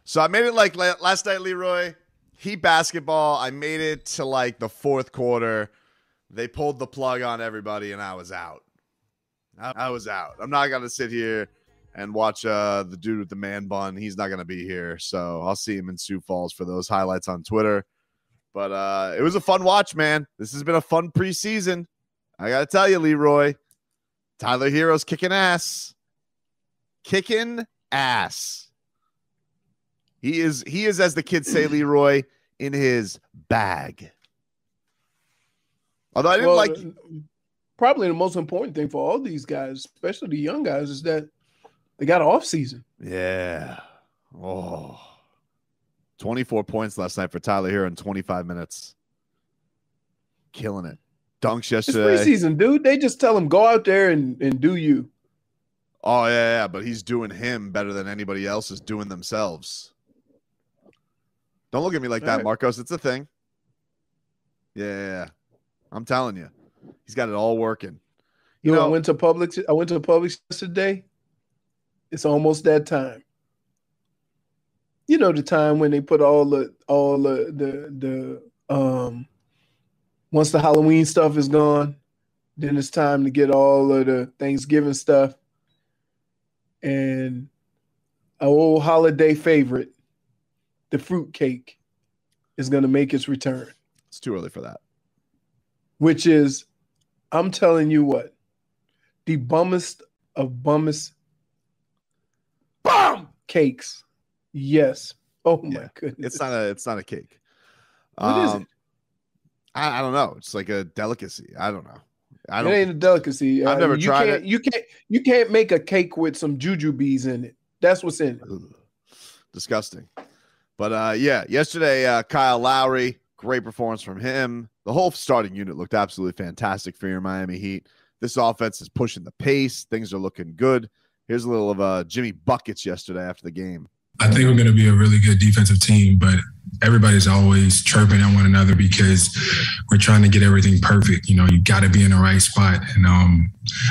So I made it like last night, Leroy. Heat basketball. I made it to like the fourth quarter. They pulled the plug on everybody, and I was out. I was out. I'm not going to sit here and watch the dude with the man bun. He's not going to be here. So I'll see him in Sioux Falls for those highlights on Twitter. But it was a fun watch, man. This has been a fun preseason. I got to tell you, Leroy, Tyler Hero's kicking ass. Kicking ass. He is, as the kids say, Leroy, in his bag. Although I didn't probably the most important thing for all these guys, especially the young guys, is that they got an off season. Yeah. Oh. 24 points last night for Tyler Hero in 25 minutes. Killing it. Dunks yesterday. It's preseason, dude. They just tell him, go out there and do you. Oh, yeah, but he's doing him better than anybody else is doing themselves. Don't look at me like that, Marcos. It's a thing. Yeah. I'm telling you. He's got it all working. You know, I went to Publix yesterday. It's almost that time. You know, the time when they put all the once the Halloween stuff is gone, then it's time to get all of the Thanksgiving stuff. And our old holiday favorite, the fruit cake, is going to make its return. It's too early for that. Which is, I'm telling you what, the bummest of bummest cakes. Yes. Oh my goodness. It's not a cake. What is it? I don't know. It's like a delicacy. I don't know. It ain't a delicacy. I've never tried it. You can't make a cake with some jujubes in it. That's what's in it. Ugh. Disgusting. But yesterday, Kyle Lowry, great performance from him. The whole starting unit looked absolutely fantastic for your Miami Heat. This offense is pushing the pace. Things are looking good. Here's a little of Jimmy Buckets yesterday after the game. I think we're going to be a really good defensive team, but everybody's always chirping at one another because we're trying to get everything perfect. You know, you got to be in the right spot. And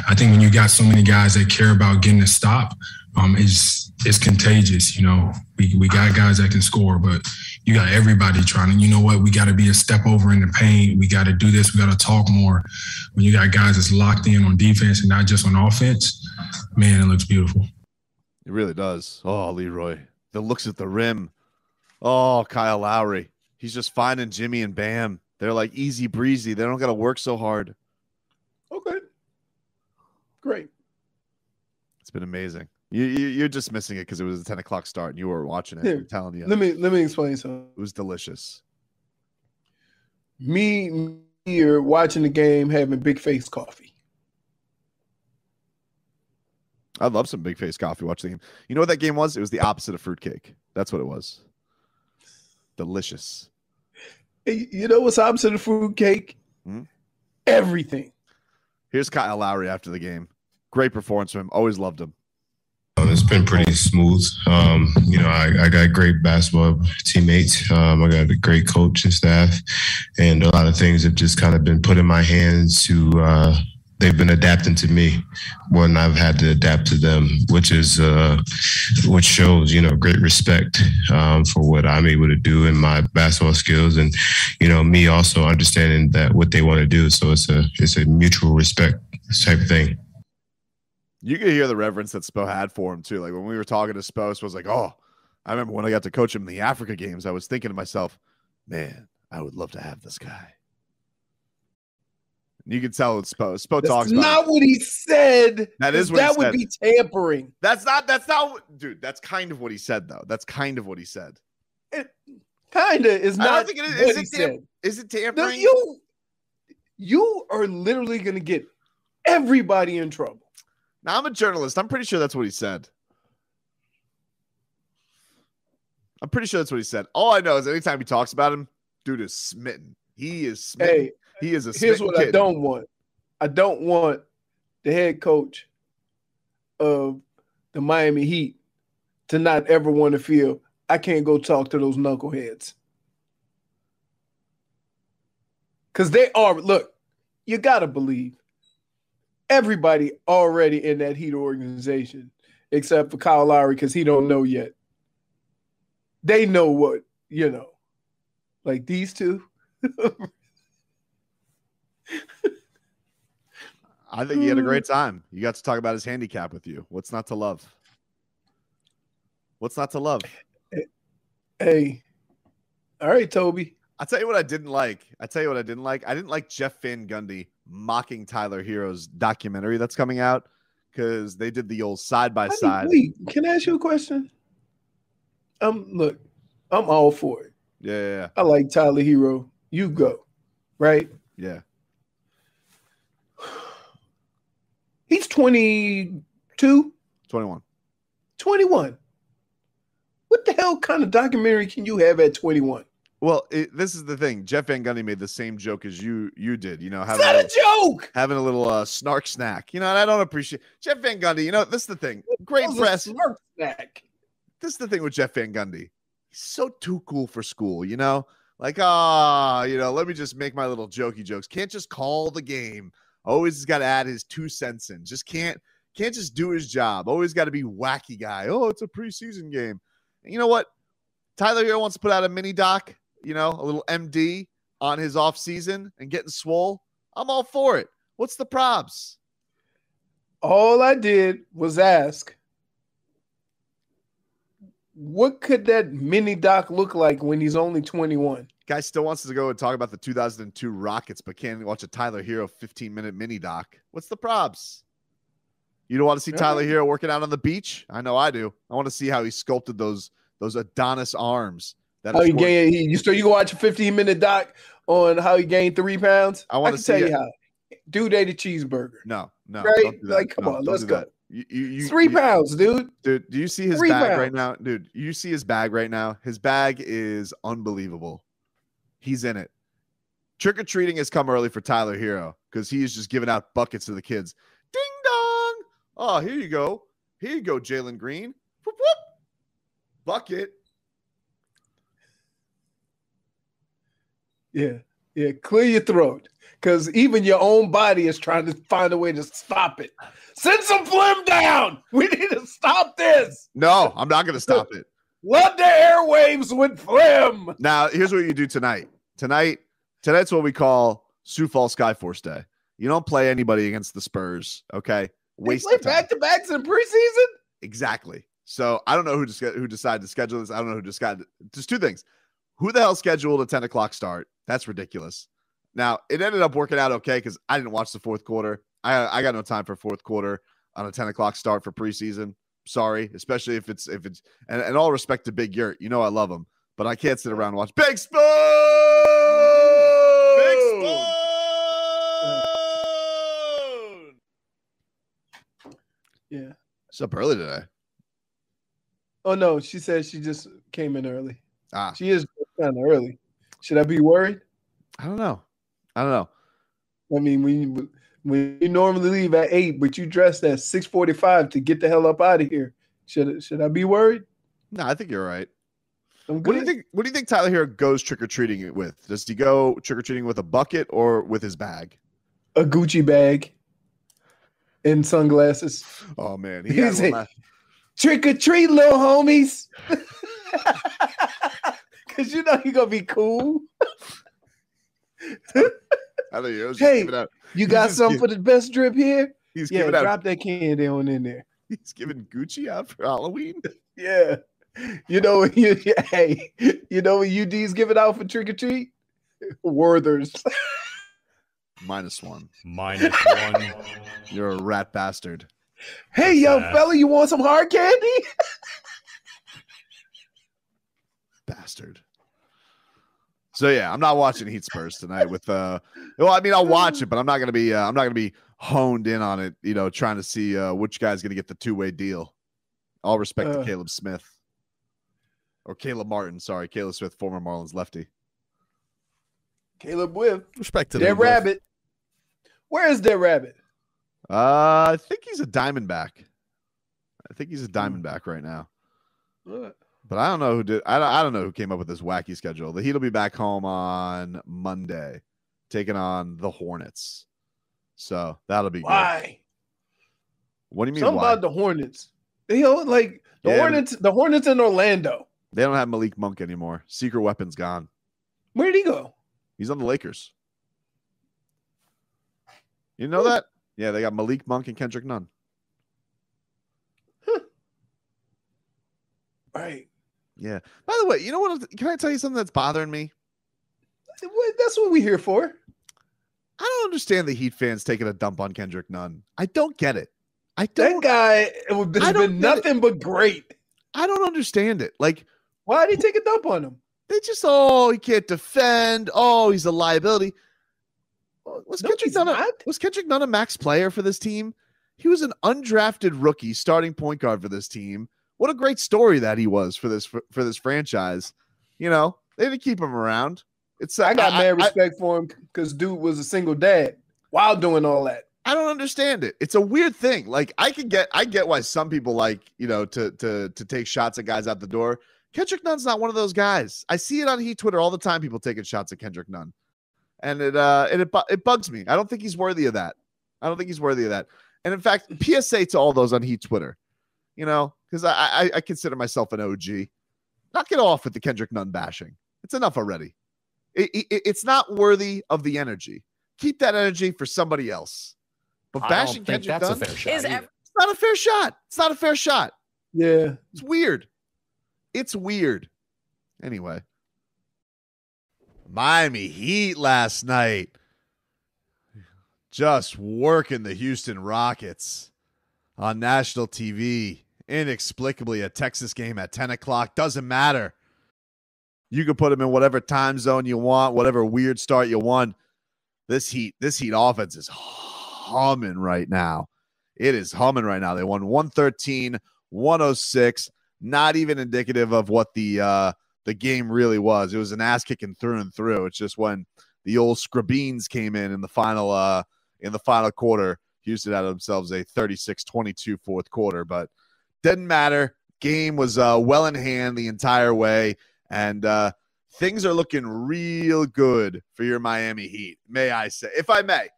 I think when you got so many guys that care about getting a stop, it's contagious. You know, we got guys that can score, but you got everybody trying to, you know what, we got to be a step over in the paint. We got to do this. We got to talk more. When you got guys that's locked in on defense and not just on offense, man, it looks beautiful. It really does. Oh, Leroy. The looks at the rim. Oh, Kyle Lowry. He's just finding Jimmy and Bam. They're like easy breezy. They don't got to work so hard. Okay. Great. It's been amazing. You're just missing it because it was a 10 o'clock start and you were watching it. Here, I'm telling you. Let me explain something. It was delicious. Me here watching the game, having big face coffee. I love some big face coffee watching the game. You know what that game was? It was the opposite of fruitcake. That's what it was. Delicious. Hey, you know what's opposite of fruitcake? Everything. Here's Kyle Lowry after the game. Great performance from him. Always loved him. It's been pretty smooth. I got great basketball teammates. I got a great coach and staff. And a lot of things have just kind of been put in my hands to they've been adapting to me when I've had to adapt to them, which shows, great respect for what I'm able to do in my basketball skills, and me also understanding that what they want to do. So it's a mutual respect type of thing. You could hear the reverence that Spo had for him too. Like when we were talking to Spo was like, "Oh, I remember when I got to coach him in the Africa games. I was thinking to myself, man, I would love to have this guy." You can tell it's Spo. Spo talks about not what he said. That is what he said. That would be tampering. That's not, dude, that's kind of what he said, though. That's kind of what he said. It kind of is not. I don't think it is. Is it tampering? No, you are literally going to get everybody in trouble. Now, I'm a journalist. I'm pretty sure that's what he said. I'm pretty sure that's what he said. All I know is anytime he talks about him, dude is smitten. He is smitten. Hey, he is a here's what kid. I don't want. I don't want the head coach of the Miami Heat to not ever want to feel, I can't go talk to those knuckleheads. Because they are, look, you got to believe everybody already in that Heat organization, except for Kyle Lowry, because he don't know yet. they know what, like these two. I think he had a great time. You got to talk about his handicap with you. What's not to love? What's not to love? Hey. All right, Toby. I'll tell you what I didn't like. I didn't like Jeff Van Gundy mocking Tyler Hero's documentary that's coming out because they did the old side-by-side. Wait, can I ask you a question? Look, I'm all for it. Yeah. I like Tyler Hero. You go. Right? Yeah. He's 22? 21. 21. What the hell kind of documentary can you have at 21? Well, this is the thing. Jeff Van Gundy made the same joke as you did. It's not a joke. Having a little snark snack. And I don't appreciate Jeff Van Gundy. This is the thing. Great press. Snark snack. This is the thing with Jeff Van Gundy. He's so too cool for school. Like, let me just make my little jokey jokes. Can't just call the game. Always has got to add his 2 cents in. Just can't just do his job. Always got to be wacky guy. Oh, it's a preseason game. And you know what? Tyler Hero wants to put out a mini doc, a little MD on his off season and getting swole. I'm all for it. What's the probs? All I did was ask, what could that mini doc look like when he's only 21? Guy still wants to go and talk about the 2002 Rockets, but can't watch a Tyler Hero 15-minute mini doc. What's the probs? You don't want to see Tyler Hero working out on the beach? I know I do. I want to see how he sculpted those Adonis arms. How he gained? So you go watch a 15-minute doc on how he gained 3 pounds? I can tell you how. Dude ate a cheeseburger. No. Right? Don't do that. Like, come on, let's go. You 3 pounds, dude. Dude, do you see his bag right now? Dude, you see his bag right now? His bag is unbelievable. He's in it. Trick-or-treating has come early for Tyler Hero because he is just giving out buckets to the kids. Ding dong. Oh, here you go. Here you go, Jalen Green. Whoop, whoop. Bucket. Yeah. Clear your throat. Because even your own body is trying to find a way to stop it. Send some phlegm down. We need to stop this. No, I'm not going to stop it. Flood the airwaves with phlegm. Now, here's what you do tonight. Tonight's what we call Sioux Falls Skyforce Day. You don't play anybody against the Spurs, okay? They play back-to-backs in preseason? Exactly. So I don't know who decided to schedule this. I don't know who decided. Just 2 things. Who the hell scheduled a 10 o'clock start? That's ridiculous. Now, it ended up working out okay because I didn't watch the fourth quarter. I got no time for fourth quarter on a 10 o'clock start for preseason. Sorry, especially if it's and all respect to Big Yurt. I love him, but I can't sit around and watch Big Spoon. Big Spoon. Yeah. It's up early today. Oh no, she said she just came in early. She is kind of early. Should I be worried? I don't know. I mean, when you normally leave at 8, but you dressed at 6:45 to get the hell up out of here. Should I be worried? No, I think you're right. I'm good. What do you think Tyler Hero goes trick-or-treating with? Does he go trick-or-treating with a bucket or with his bag? A Gucci bag and sunglasses. Oh man, he's trick-or-treat, little homies. Because you're gonna be cool. I know you. Hey, you got something for the best drip here? Drop that candy on in there. He's giving Gucci out for Halloween. Yeah. You know what UD's giving out for trick or treat? Werthers. -1. -1. You're a rat bastard. Hey, young fella, you want some hard candy? Bastard. So yeah, I'm not watching Heat Spurs tonight with I'll watch it, but I'm not gonna be honed in on it, trying to see which guy's gonna get the 2-way deal. All respect to Caleb Smith. Or Caleb Martin, sorry. Caleb Smith, former Marlins lefty. Caleb with respect to Dead Rabbit. Where is Dead Rabbit? I think he's a Diamondback. Right now. What? But I don't know who did. I don't know who came up with this wacky schedule. The Heat will be back home on Monday, taking on the Hornets. So that'll be why? Good. What do you mean? Something why? About the Hornets. The Hornets in Orlando. They don't have Malik Monk anymore. Secret weapon's gone. Where did he go? He's on the Lakers. You know that? Yeah, they got Malik Monk and Kendrick Nunn. Right. Yeah. By the way, you know what? Can I tell you something that's bothering me? That's what we're here for. I don't understand the Heat fans taking a dump on Kendrick Nunn. I don't get it. That guy has been nothing but great. I don't understand it. Like, why did he take a dump on him? They just, he can't defend. Oh, he's a liability. Was Kendrick Nunn a max player for this team? He was an undrafted rookie starting point guard for this team. What a great story that he was for this franchise. You know, they didn't keep him around. I got mad respect for him because dude was a single dad while doing all that. I don't understand it. It's a weird thing. Like I get why some people like, to take shots at guys out the door. Kendrick Nunn's not one of those guys. I see it on Heat Twitter all the time. People taking shots at Kendrick Nunn, and it bugs me. I don't think he's worthy of that. And in fact, PSA to all those on Heat Twitter, because I consider myself an OG. Knock it off with the Kendrick Nunn bashing. It's enough already. It's not worthy of the energy. Keep that energy for somebody else. But bashing Kendrick Nunn, it's not a fair shot. It's not a fair shot. Yeah. It's weird. It's weird. Anyway. Miami Heat last night. Just working the Houston Rockets on national TV. Inexplicably, a Texas game at 10 o'clock. Doesn't matter. You can put them in whatever time zone you want, whatever weird start you want. This Heat offense is humming right now. It is humming right now. They won 113-106. Not even indicative of what the game really was. It was an ass kicking through and through. It's just when the old Scrabines came in the final quarter, Houston had themselves a 36-22 fourth quarter, but didn't matter. Game was well in hand the entire way, and things are looking real good for your Miami Heat. May I say, if I may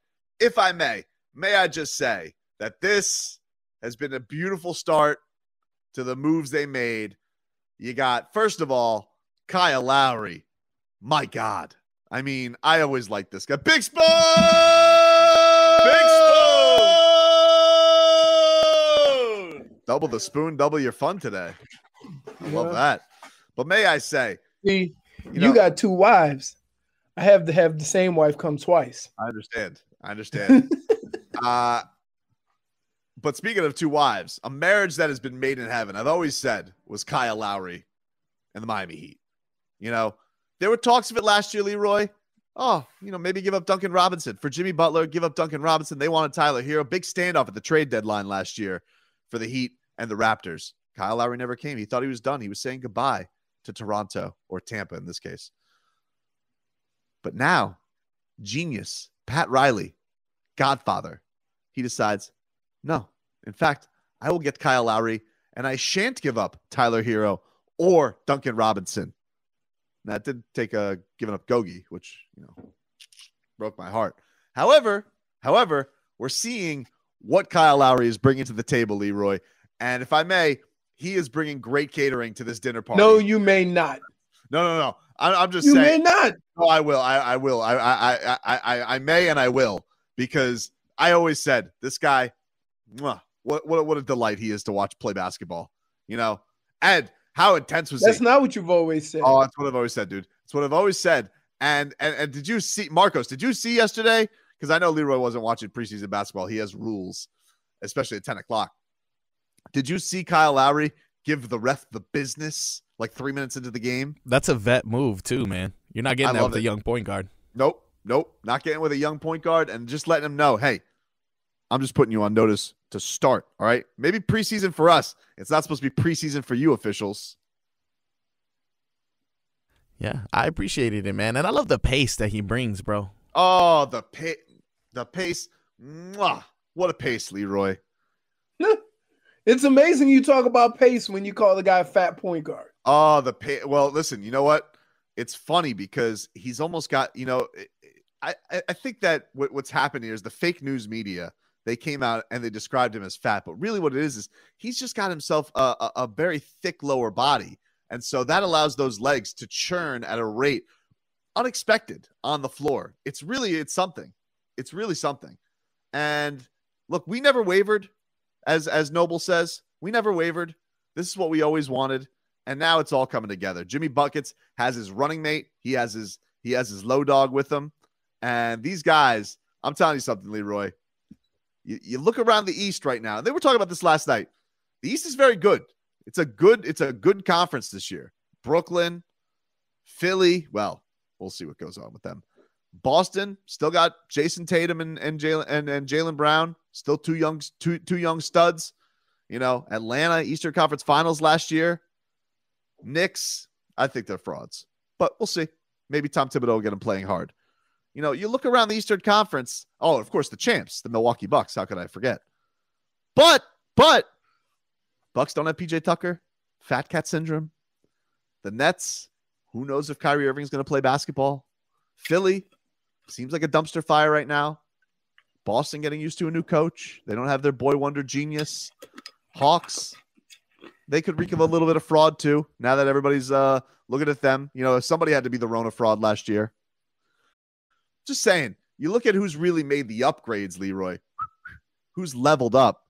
I just say that this has been a beautiful start to the moves they made. You got, first of all, Kyle Lowry. My God. I mean, I always like this guy. Big Spoon! Big Spoon! Double the spoon, double your fun today. I love that. But may I say, see, you got two wives. I have to have the same wife come twice. I understand. But speaking of two wives, a marriage that has been made in heaven, I've always said, was Kyle Lowry and the Miami Heat. There were talks of it last year, Leroy. Oh, maybe give up Duncan Robinson. For Jimmy Butler, give up Duncan Robinson. They wanted Tyler Hero. Big standoff at the trade deadline last year for the Heat and the Raptors. Kyle Lowry never came. He thought he was done. He was saying goodbye to Toronto, or Tampa in this case. But now, genius, Pat Riley, Godfather, he decides, no, in fact, I will get Kyle Lowry, and I shan't give up Tyler Hero or Duncan Robinson. That did take a giving up Gogi, which, broke my heart. However, we're seeing what Kyle Lowry is bringing to the table, Leroy. And if I may, he is bringing great catering to this dinner party. No, you may not. No. I'm just saying. You may not. No, I will. I will. I may and I will, because I always said this guy, what a delight he is to watch play basketball. And how intense was he? That's not what you've always said. Oh, that's what I've always said, dude. That's what I've always said. And did you see, Marcos, did you see yesterday? Because I know Leroy wasn't watching preseason basketball. He has rules, especially at 10 o'clock. Did you see Kyle Lowry give the ref the business like 3 minutes into the game? That's a vet move too, man. You're not getting that with a young point guard. Nope. Not getting with a young point guard, and just letting him know, hey, I'm just putting you on notice to start, all right? Maybe preseason for us. It's not supposed to be preseason for you officials. Yeah, I appreciated it, man. And I love the pace that he brings, bro. Oh, the pace. Mwah. What a pace, Leroy. It's amazing you talk about pace when you call the guy a fat point guard. Oh, the pace. Well, listen, you know what? It's funny because he's almost got, I think that what's happened here is the fake news media, they came out and they described him as fat. But really what it is he's just got himself a very thick lower body. And so that allows those legs to churn at a rate unexpected on the floor. It's something. It's really something. And look, we never wavered, as Noble says. We never wavered. This is what we always wanted. And now it's all coming together. Jimmy Buckets has his running mate. He has his low dog with him. And these guys, I'm telling you something, Leroy. You look around the East right now. They were talking about this last night. The East is very good. It's a good conference this year. Brooklyn, Philly. Well, we'll see what goes on with them. Boston still got Jason Tatum and Jaylen Brown. Still two young studs. Atlanta, Eastern Conference Finals last year. Knicks, I think they're frauds. But we'll see. Maybe Tom Thibodeau will get them playing hard. You look around the Eastern Conference. Oh, of course, the champs, the Milwaukee Bucks. How could I forget? But Bucks don't have PJ Tucker. Fat cat syndrome. The Nets, who knows if Kyrie Irving's going to play basketball. Philly seems like a dumpster fire right now. Boston getting used to a new coach. They don't have their boy wonder genius. Hawks, they could reek of a little bit of fraud too. Now that everybody's looking at them. Somebody had to be the Rona fraud last year. Just saying, you look at who's really made the upgrades, Leroy. Who's leveled up.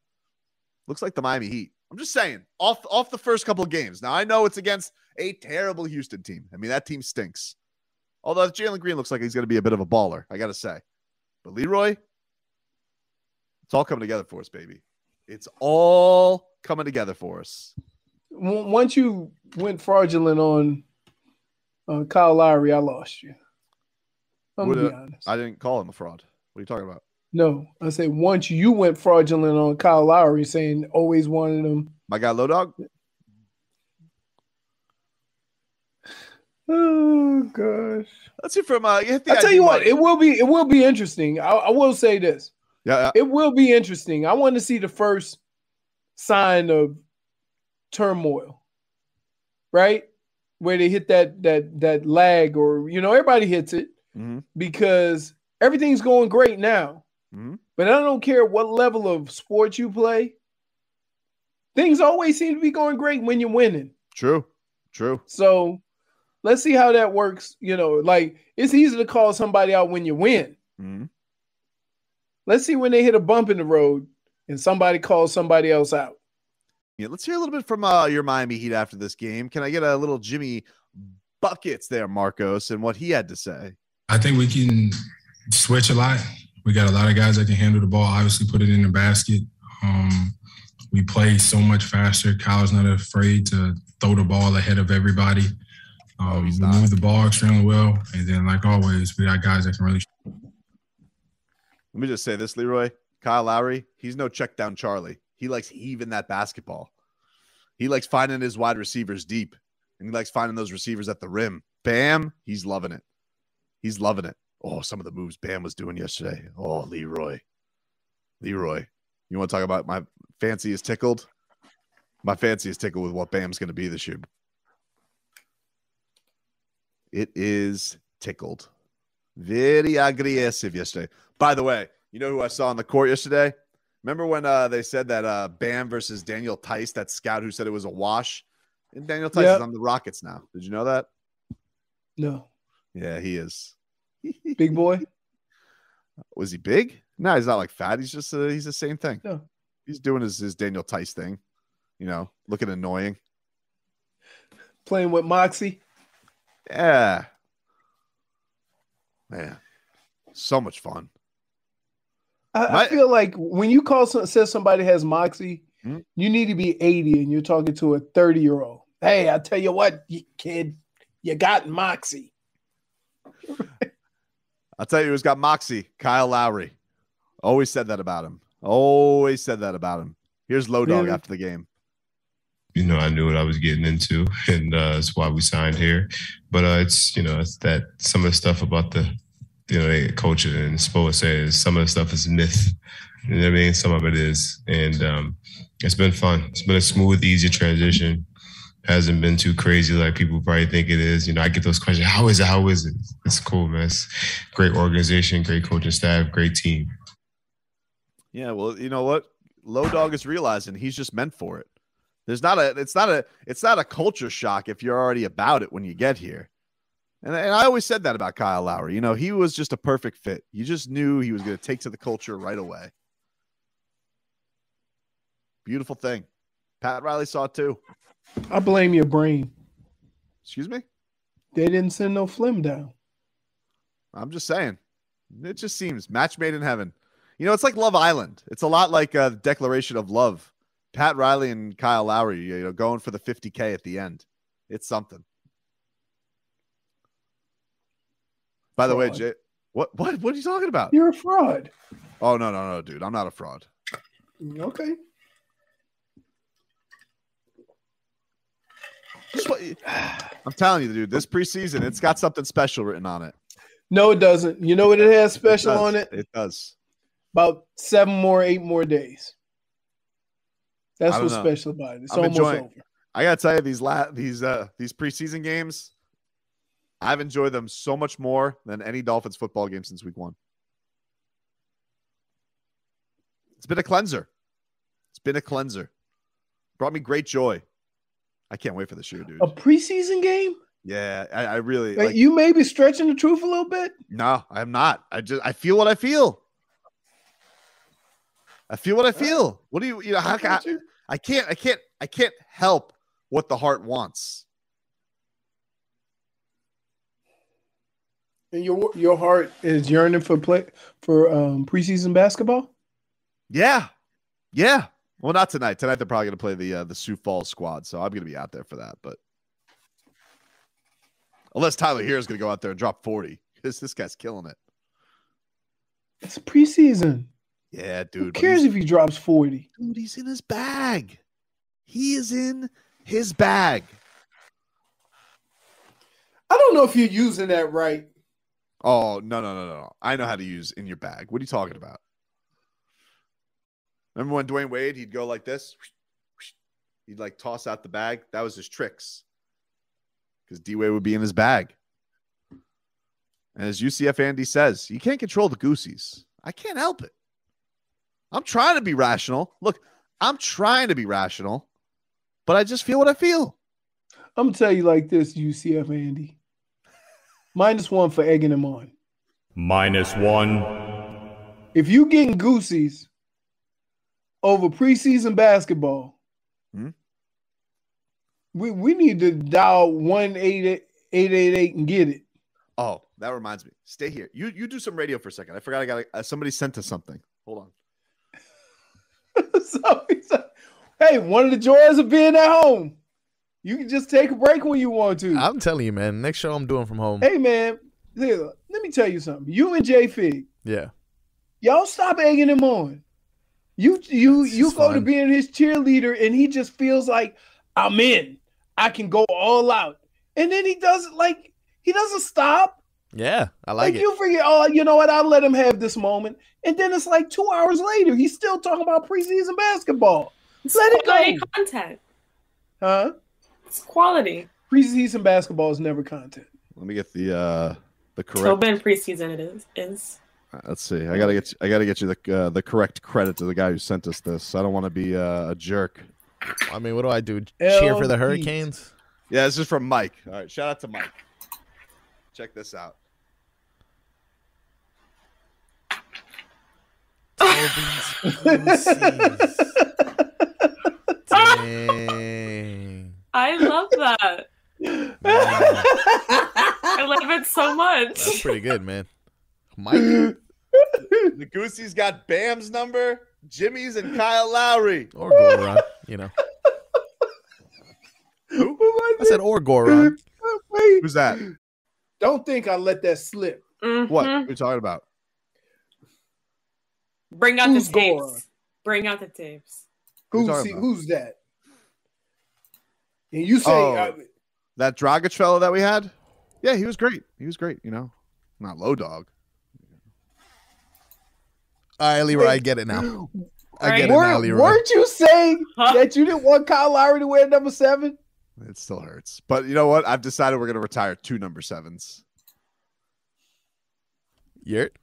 Looks like the Miami Heat. I'm just saying, off the first couple of games. Now, I know it's against a terrible Houston team. I mean, that team stinks. Although Jalen Green looks like he's going to be a bit of a baller, I got to say. But Leroy, it's all coming together for us, baby. It's all coming together for us. Once you went fraudulent on Kyle Lowry, I lost you. I'm going to be honest. I didn't call him a fraud. What are you talking about? No, I say once you went fraudulent on Kyle Lowry, saying always wanted him. My guy, Low Dog? Oh, gosh. Let's see from I tell you what, it will be interesting. I will say this. Yeah. It will be interesting. I want to see the first sign of turmoil, right? Where they hit that lag, or everybody hits it because everything's going great now. But I don't care what level of sports you play. Things always seem to be going great when you're winning. True. So let's see how that works. Like it's easy to call somebody out when you win. Let's see when they hit a bump in the road and somebody calls somebody else out. Yeah, let's hear a little bit from your Miami Heat after this game. Can I get a little Jimmy Buckets there, Marcos, and what he had to say? I think we can switch a lot. We got a lot of guys that can handle the ball, obviously put it in the basket. We play so much faster. Kyle's not afraid to throw the ball ahead of everybody. We move the ball extremely well. And then, like always, we got guys that can really. Let me just say this, Leroy. Kyle Lowry, he's no check down Charlie. He likes heaving that basketball. He likes finding his wide receivers deep. And he likes finding those receivers at the rim. Bam, he's loving it. He's loving it. Oh, some of the moves Bam was doing yesterday. Oh, Leroy. You want to talk about my fancy is tickled? My fancy is tickled with what Bam's going to be this year. It is tickled. Very aggressive yesterday. By the way, you know who I saw on the court yesterday? Remember when they said that Bam versus Daniel Tice, that scout who said it was a wash? And Daniel Tice is on the Rockets now. Did you know that? No. Yeah, he is. Big boy? Was he big? No, he's not like fat. He's just he's the same thing. No. He's doing his Daniel Tice thing. Looking annoying. Playing with Moxie? Yeah. Man, so much fun. I feel like when you says somebody has Moxie, you need to be 80 and you're talking to a 30-year-old. Hey, I tell you what, kid, you got Moxie. I'll tell you who's got Moxie. Kyle Lowry. Always said that about him. Here's Low Dog after the game. I knew what I was getting into, and that's why we signed here. But it's that some of the stuff about the coach and Spo says some of the stuff is myth. You know what I mean? Some of it is, and it's been fun. It's been a smooth, easy transition. Hasn't been too crazy like people probably think it is. I get those questions. How is it? It's cool, man. It's great organization, great coaching staff, great team. Yeah, well, you know what? Low Dog is realizing he's just meant for it. It's not a culture shock if you're already about it when you get here. And I always said that about Kyle Lowry. You know, he was just a perfect fit. You just knew he was going to take to the culture right away. Beautiful thing. Pat Riley saw it too. I blame your brain. Excuse me? They didn't send no Flim down. I'm just saying. It just seems match made in heaven. You know, it's like Love Island. It's a lot like a declaration of love. Pat Riley and Kyle Lowry, you know, going for the 50K at the end. It's something. By the way, Jay, what are you talking about? You're a fraud. Oh, no, dude. I'm not a fraud. Okay. I'm telling you, dude, this preseason, it's got something special written on it. No, it doesn't. You know what it has special on it? It does. About 8 more days. That's what's special about it. It's almost over. I gotta tell you, these preseason games, I've enjoyed them so much more than any Dolphins football game since week 1. It's been a cleanser. Brought me great joy. I can't wait for this year, dude. A preseason game? Yeah, I really like. You may be stretching the truth a little bit. No, I'm not. I feel what I feel. What do you know? I can't help what the heart wants. And your heart is yearning for preseason basketball? Yeah. Well, not tonight. Tonight they're probably going to play the Sioux Falls squad, so I'm going to be out there for that. But unless Tyler here is going to go out there and drop 40, because this guy's killing it. It's preseason. Yeah, dude. Who cares if he drops 40? Dude, he's in his bag. He is in his bag. I don't know if you're using that right. Oh, no. I know how to use in your bag. What are you talking about? Remember when Dwayne Wade, he'd go like this? He'd like toss out the bag. That was his tricks. Because D-Wade would be in his bag. And as UCF Andy says, you can't control the goosies. I can't help it. I'm trying to be rational. Look, I'm trying to be rational, but I just feel what I feel. I'm going to tell you like this, UCF Andy. -1 for egging him on. -1. If you getting goosies over preseason basketball, we need to dial 1-888 and get it. Oh, that reminds me. Stay here. You do some radio for a second. I forgot I got somebody sent us something. Hold on. Hey, one of the joys of being at home. You can just take a break when you want to. I'm telling you, man. Next show I'm doing from home. Hey, man. Let me tell you something. You and J Fig. Yeah. Y'all stop egging him on. You go to being his cheerleader, and he just feels like I'm in. I can go all out, and then he doesn't stop. Yeah, I like it. You forget. Oh, you know what? I'll let him have this moment, and then it's like 2 hours later, he's still talking about preseason basketball. Let it go. Content. Huh? It's quality. Preseason basketball is never content. Let me get the correct. Tobin preseason it is. Let's see. I gotta get you the correct credit to the guy who sent us this. I don't want to be a jerk. I mean, what do I do? Cheer for the Hurricanes? Yeah, this is from Mike. All right, shout out to Mike. Check this out. Dang. I love that. I love it so much. That's pretty good, man. Mike. The Goosey's got Bam's number, Jimmy's, and Kyle Lowry. Or Goron, you know. Who? I said or Goron. Wait. Who's that? Don't think I let that slip. Mm-hmm. What are you talking about? Bring out Who's the tapes. Goron? Bring out the tapes. Who's that? And you say that Dragic fellow that we had? Yeah, he was great. You know, not low dog. All right, Leroy, I get it now. I get it now, Leroy. Weren't you saying that you didn't want Kyle Lowry to wear number 7? It still hurts. But you know what? I've decided we're going to retire 2 number 7s. Yurt?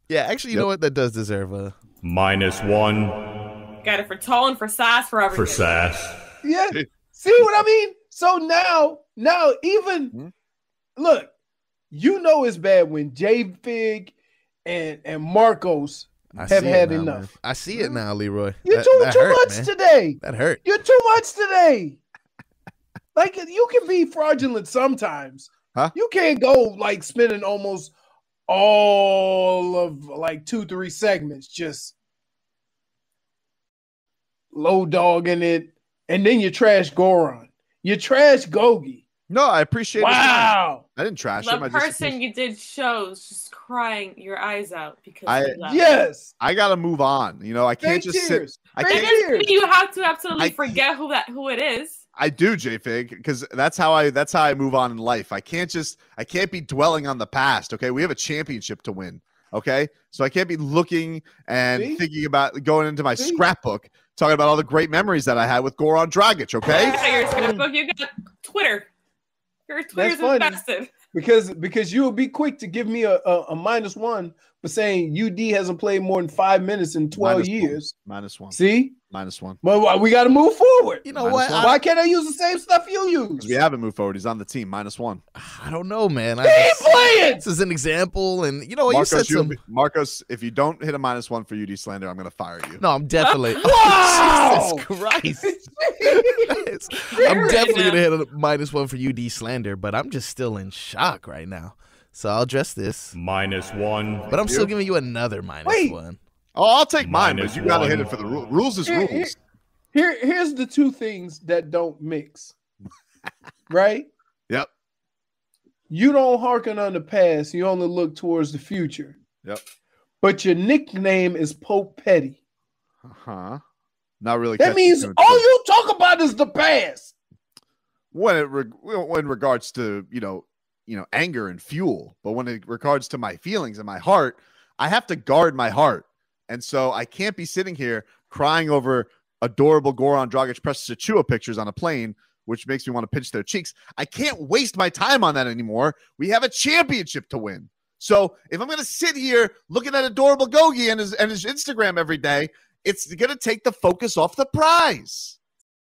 Yeah, actually, you know what? That does deserve a... -1. Got it for tall and for sass for everything. For sass. Yeah. See what I mean? So now even look, you know it's bad when J Fig and Marcos have had enough. Man. I see it now, Leroy. You're too much man. today. That hurt. You're too much today. Like, you can be fraudulent sometimes. Huh? You can't go like spending almost all of like 2-3 segments just low dogging it, and then you trash Goron. You trash Gogi. No, I appreciate it. Wow. I didn't trash him. The person you did shows just crying your eyes out because of that. Yes. I gotta move on. You know, I can't just sit. I can't. You have to absolutely forget who it is. I do, J-Fig, because that's how I move on in life. I can't be dwelling on the past. Okay, we have a championship to win. Okay, so I can't be looking and thinking about going into my scrapbook, talking about all the great memories that I had with Goran Dragic. Okay, Your scrapbook, you got Twitter. Your Twitter's invested. Because you will be quick to give me a -1 for saying UD hasn't played more than 5 minutes in 12 years. -1. See? -1. Well, we got to move forward. You know what? Why can't I use the same stuff you use? We haven't moved forward. He's on the team. -1. I don't know, man. Keep playing. This is an example, and you know what? Marcos, you said some. Marcos, if you don't hit a -1 for UD slander, I'm going to fire you. No, I'm definitely. Wow! Oh, Jesus Christ! I'm definitely going to hit a -1 for UD slander, but I'm just still in shock right now. So I'll address this. -1. But I'm still giving you another -1. Oh, I'll take mine, but you got to hit it for the rules is rules. Here's the two things that don't mix. Right? Yep. You don't hearken on the past. You only look towards the future. Yep. But your nickname is Pope Petty. Uh-huh. Not really. That means all you talk about is the past. When regards to, anger and fuel, but when it regards to my feelings and my heart, I have to guard my heart. And so I can't be sitting here crying over adorable Goran Dragic Precious Achua pictures on a plane, which makes me want to pinch their cheeks. I can't waste my time on that anymore. We have a championship to win. So if I'm going to sit here looking at adorable Gogi and his Instagram every day, it's going to take the focus off the prize.